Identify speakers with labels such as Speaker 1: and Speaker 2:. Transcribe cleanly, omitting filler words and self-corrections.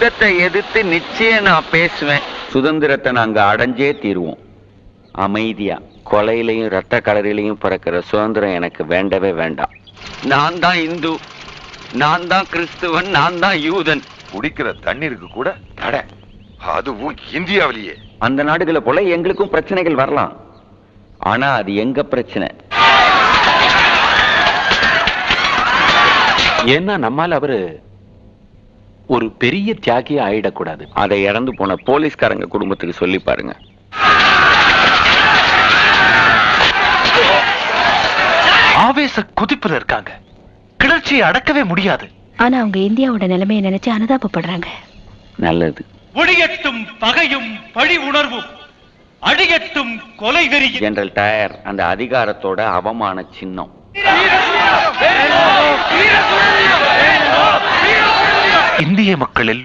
Speaker 1: யுத்தத்தை எதிர்த்து நிச்சயம் நான் பேசுவேன். சுதந்திரத்தை நாங்க அடைஞ்சே தீருவோம். அமைதியா கொலையிலையும் ரத்த கலரிலையும் பிறக்கிற சுதந்திரம் எனக்கு வேண்டவே வேண்டாம். நான் தான் இந்து, நான் தான் கிறிஸ்துவன், நான் தான் யூதன்.
Speaker 2: குடிக்கிற தண்ணீருக்கு கூட தடை, அதுவும் இந்தியாவிலேயே.
Speaker 1: அந்த நாடுகளை போல எங்களுக்கும் பிரச்சனைகள் வரலாம், ஆனா அது எங்க பிரச்சனை.
Speaker 3: ஏன்னா நம்மால அவரு ஒரு பெரிய தியாகியா ஆயிடக்கூடாது.
Speaker 1: அதை இறந்து போன போலீஸ்காரங்க குடும்பத்துக்கு சொல்லி பாருங்க.
Speaker 3: ஆவேச குதிப்புல இருக்காங்க, கிளர்ச்சியை அடக்கவே முடியாது.
Speaker 4: ஆனா அவங்க இந்தியாவோட நிலைமையை நினைச்சு அனுதாபப்படுறாங்க.
Speaker 1: நல்லது.
Speaker 5: ஒழியட்டும் பகையும் பழி உணர்வும், அழியட்டும் கொலை வெறி.
Speaker 1: ஜெனரல் டயர் அந்த அதிகாரத்தோட அவமான சின்னம்.
Speaker 3: இந்திய மக்களில்